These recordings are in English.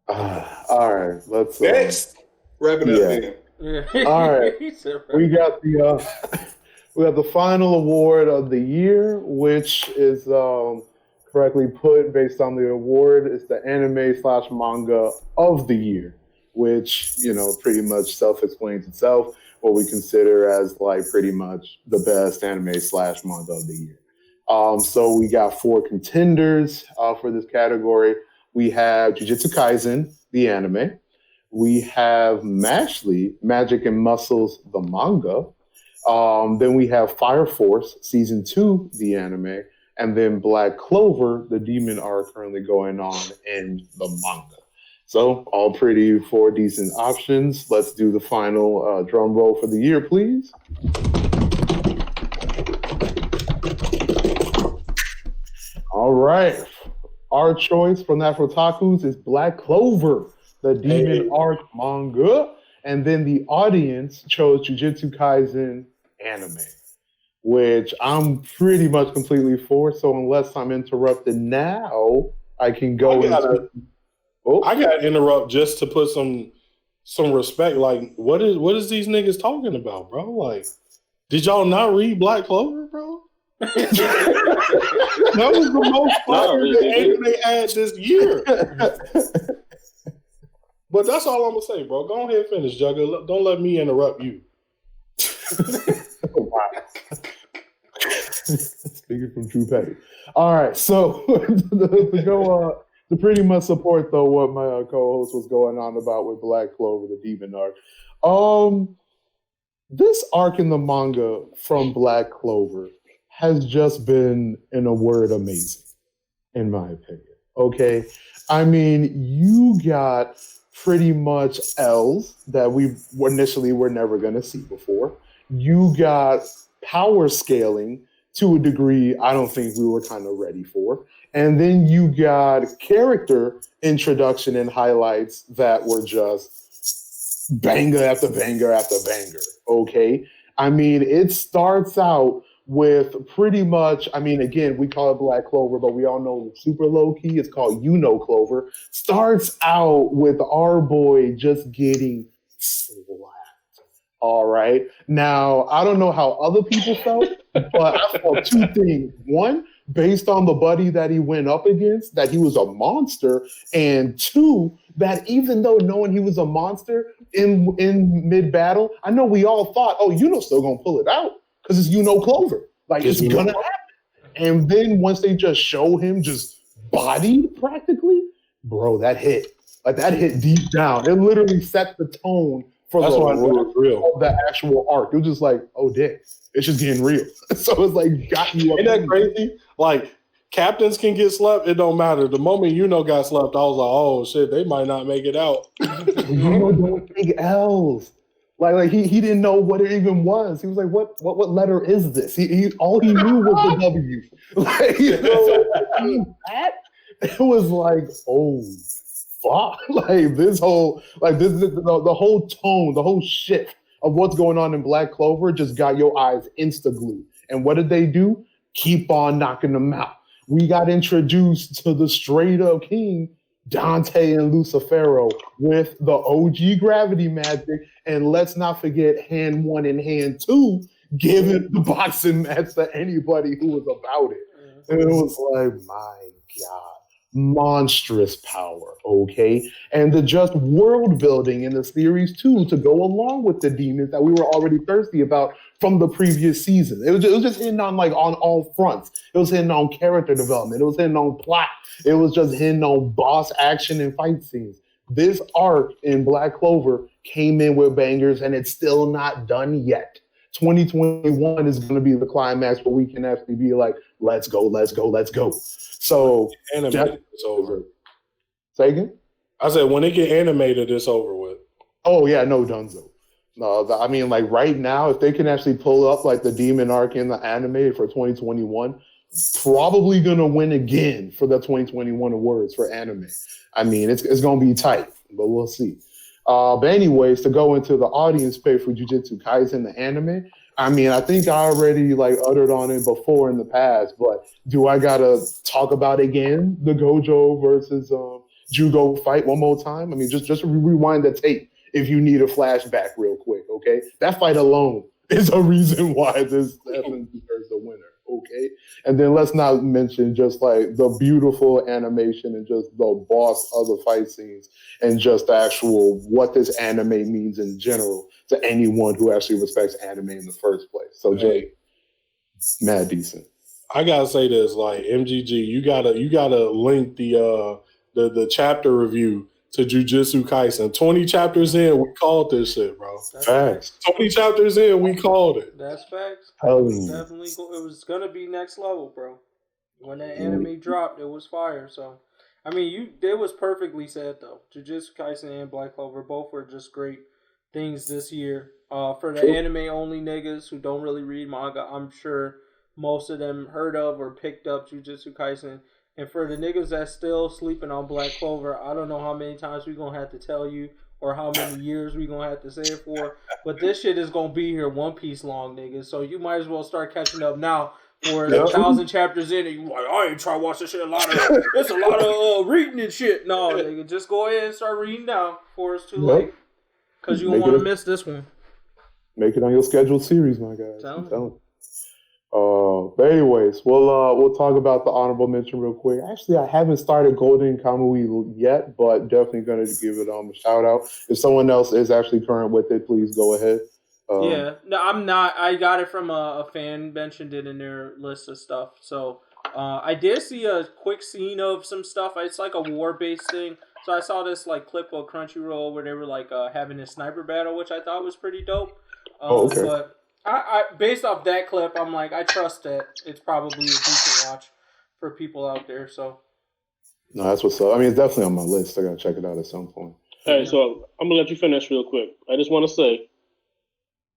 All right, let's next. Wrapping up then. All right, we got the final award of the year, which is correctly put based on the award. It's the anime/manga of the year, which pretty much self-explains itself. What we consider as like pretty much the best anime/manga of the year. So we got 4 contenders for this category. We have Jujutsu Kaisen, the anime. We have Mashle, Magic and Muscles, the manga. Then we have Fire Force, Season 2, the anime. And then Black Clover, the demon arc currently going on in the manga. So all pretty 4 decent options. Let's do the final drum roll for the year, please. All right. Our choice from AfrOtakus is Black Clover, the demon arc manga. And then the audience chose Jujutsu Kaisen anime, which I'm pretty much completely for. So unless I'm interrupted now, I can go I gotta interrupt just to put some respect. Like, what is these niggas talking about, bro? Like, did y'all not read Black Clover, bro? That was the most popular anime they had this year. But that's all I'm gonna say, bro. Go ahead and finish, Jugga. Don't let me interrupt you. Speaking from True Petty. All right, so to pretty much support though what my co-host was going on about with Black Clover, the demon arc. This arc in the manga from Black Clover has just been, in a word, amazing, in my opinion. Okay, I mean, you got pretty much L's that we initially were never going to see before. You got power scaling to a degree I don't think we were kind of ready for. And then you got character introduction and highlights that were just banger after banger after banger, okay? I mean, it starts out with pretty much, I mean, again, we call it Black Clover, but we all know super low-key, it's called Clover. Starts out with our boy just getting slapped. All right. Now, I don't know how other people felt, but I felt 2 things. 1, based on the buddy that he went up against, that he was a monster. And 2, that even though knowing he was a monster in mid-battle, I know we all thought, oh, still going to pull it out because it's Clover. Like, it's going to happen. And then once they just show him just bodied practically, bro, that hit. Like, that hit deep down. It literally set the tone for the actual arc. It was just like, oh, damn, it's just getting real. So it's like, got you up. Ain't that crazy? Like, captains can get slept, it don't matter. The moment got slept, I was like, oh, shit, they might not make it out. Don't take L's. Like he didn't know what it even was. He was like, what letter is this? He all he knew was the W. Like, it was like, oh, fuck. Like this whole, the whole tone, the whole shift of what's going on in Black Clover just got your eyes insta-glued. And what did they do? Keep on knocking them out. We got introduced to the straight-up king, Dante and Lucifero, with the OG gravity magic. And let's not forget hand 1 and hand 2, giving the boxing match to anybody who was about it. And it was like, my God, monstrous power, okay? And the just world building in the series too, to go along with the demons that we were already thirsty about from the previous season. It was just hitting on on all fronts. It was hitting on character development. It was hitting on plot. It was just hitting on boss action and fight scenes. This arc in Black Clover came in with bangers, and it's still not done yet. 2021 is going to be the climax where we can actually be like, let's go, let's go, let's go. So it's over. Say again? I said when it get animated, it's over with. Oh yeah, no dunzo. No, I mean right now, if they can actually pull up the demon arc in the anime for 2021, probably gonna win again for the 2021 awards for anime. I mean, it's gonna be tight, but we'll see. But anyways, to go into the audience pay for Jujutsu Kaisen, the anime, I mean, I think I already uttered on it before in the past, but do I gotta talk about again the Gojo versus Jugo fight one more time? I mean, just rewind the tape if you need a flashback real quick, okay? That fight alone is a reason why this definitely deserves the winner, okay? And then let's not mention just like the beautiful animation and just the boss of the fight scenes and just the actual what this anime means in general to anyone who actually respects anime in the first place. So Jay, mad decent. I gotta say this, like MGG, you gotta link the chapter review to Jujutsu Kaisen. 20 chapters in, we called this shit, bro. Facts. 20 chapters in, we called it. That's facts. Definitely. It was gonna be next level, bro. When that anime dropped, it was fire. So, I mean, it was perfectly said though. Jujutsu Kaisen and Black Clover both were just great things this year. For the anime only niggas who don't really read manga, I'm sure most of them heard of or picked up Jujutsu Kaisen. And for the niggas that's still sleeping on Black Clover, I don't know how many times we're going to have to tell you or how many years we're going to have to say it for. But this shit is going to be here One Piece long, niggas. So you might as well start catching up now. For 1,000 chapters in, and you like, I ain't trying to watch this shit. It's a lot of reading and shit. No, nigga, just go ahead and start reading now before it's too late. Because you don't want to miss this one. Make it on your scheduled series, my guys. I'm telling you. But anyways, we'll talk about the honorable mention real quick. Actually, I haven't started Golden Kamui yet, but definitely going to give it a shout out. If someone else is actually current with it, please go ahead. No, I'm not. I got it from a fan mentioned it in their list of stuff. So I did see a quick scene of some stuff. It's like a war-based thing. So I saw this like clip of Crunchyroll where they were like having a sniper battle, which I thought was pretty dope. Okay. But I based off that clip, I'm like, I trust that it's probably a decent watch for people out there. So no, that's what's up. I mean, it's definitely on my list. I gotta check it out at some point. All right, so I'm gonna let you finish real quick. I just want to say,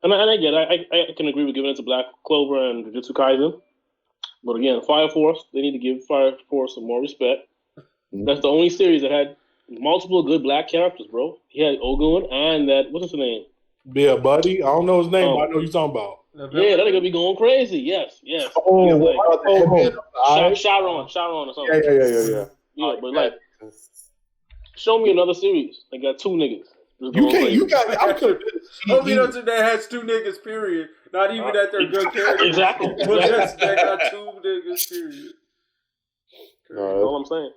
and I get, I can agree with giving it to Black Clover and Jujutsu Kaisen, but again, Fire Force, they need to give Fire Force some more respect. Mm-hmm. That's the only series that had multiple good black characters, bro. He had Ogun and that, what's his name? Yeah, buddy. I don't know his name, but I know what you're talking about. Yeah, that nigga be going crazy. Yes. Sharon or something. Yeah. Yeah, but like, show me another series. They got two niggas. You got. I'm convinced. Obito today has two niggas. Period. Not even that they're good characters. Exactly. But just they got two niggas. Period. That's all I'm saying.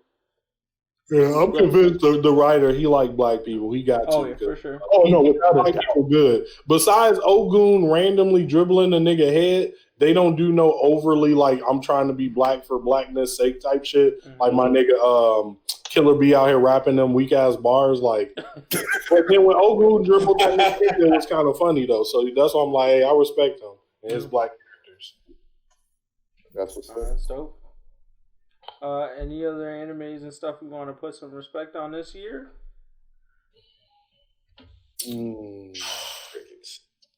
Yeah, I'm convinced the writer, he like black people. He got to. Oh, yeah, for sure. Oh, no, without black people good. Besides Ogun randomly dribbling a nigga head, they don't do no overly, like, I'm trying to be black for blackness sake type shit. Mm-hmm. Like my nigga Killer be out here rapping them weak-ass bars. Like, but then when Ogun dribbled that nigga, it was kind of funny, though. So that's why I'm like, hey, I respect him and his black characters. That's what's up. That's dope. Any other animes and stuff we want to put some respect on this year?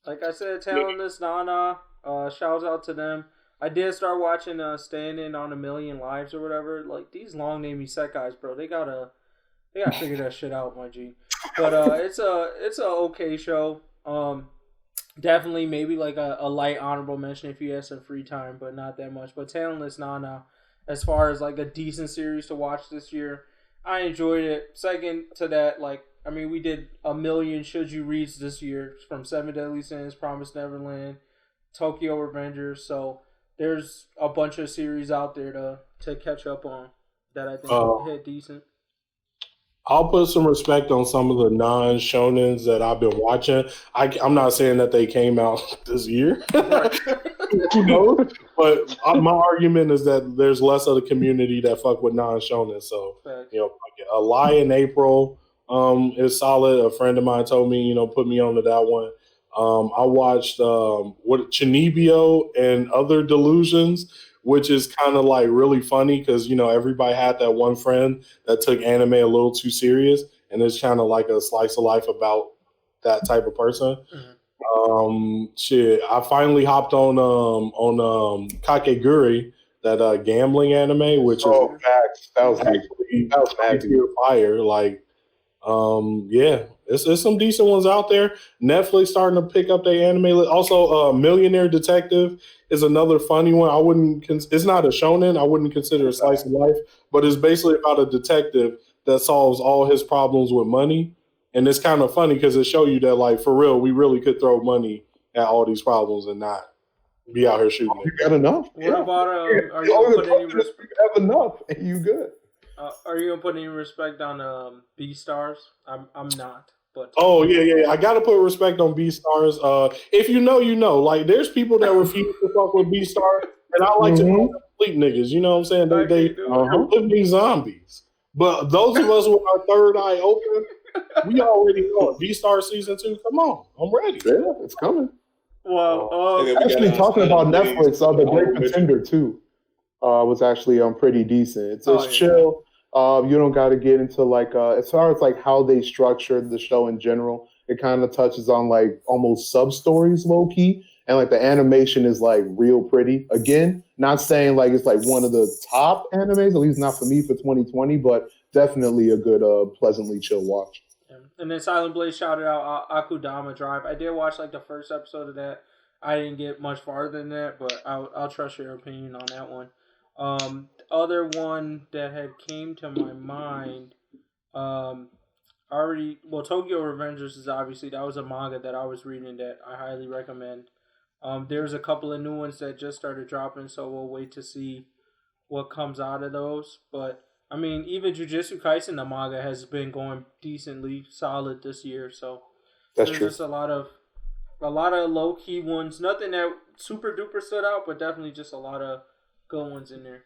Like I said, Talentless Nana, shouts out to them. I did start watching Standing on a Million Lives or whatever. Like, these long name isekais, bro, they gotta figure that shit out, my G. But it's a okay show. Definitely maybe like a light honorable mention if you have some free time, but not that much. But Talentless Nana, as far as like a decent series to watch this year, I enjoyed it. Second to that, like, I mean, we did 1 million should you reads this year from 7 Deadly Sins, Promised Neverland, Tokyo Revengers. So there's a bunch of series out there to catch up on that I think hit decent. I'll put some respect on some of the non-shonens that I've been watching. I'm not saying that they came out this year, but my argument is that there's less of the community that fuck with non-shonen. So, A Lie in April is solid. A friend of mine told me, put me onto that one. I watched Chinibio and Other Delusions, which is kind of like really funny because, everybody had that one friend that took anime a little too serious, and it's kind of like a slice of life about that type of person. Mm-hmm. I finally hopped on Kakegurui, that gambling anime, which is facts. That was actually fire. Like, it's some decent ones out there. Netflix starting to pick up their anime. Also, Millionaire Detective is another funny one. It's not a shonen. I wouldn't consider a slice of life, but it's basically about a detective that solves all his problems with money. And it's kind of funny because it shows you that, like, for real, we really could throw money at all these problems and not be out here shooting You it. got enough. What about are you All gonna the put any problem is you have enough, and you good. are you gonna put any respect on B stars? I'm not, but Oh, yeah. I got to put respect on B-Stars. If you know, you know. Like, there's people that refuse to fuck with B-Stars, and I like to call them sleep niggas. You know what I'm saying? They're living zombies. But those of us with our third eye open, we already know it. B-Star season 2, come on. I'm ready. Yeah, it's coming. well, And then we Actually, got talking about Nominees, Netflix, The Great Honorable Mention. Contender too was actually pretty decent. It's Oh, yeah. chill. You don't got to get into like as far as like how they structured the show in general. It kind of touches on like almost sub stories, low key, and like the animation is like real pretty. Again, not saying like it's like one of the top animes, at least not for me for 2020, but definitely a good, pleasantly chill watch. and then Silent Blaze shouted out Akudama Drive. I did watch like the first episode of that. I didn't get much farther than that, but I'll trust your opinion on that one. Other one that had came to my mind, Tokyo Revengers is obviously, that was a manga that I was reading that I highly recommend. There's a couple of new ones that just started dropping, so we'll wait to see what comes out of those. But I mean, even Jujutsu Kaisen, the manga, has been going decently solid this year. So That's there's true. just a lot of low key ones. Nothing that super duper stood out, but definitely just a lot of good ones in there.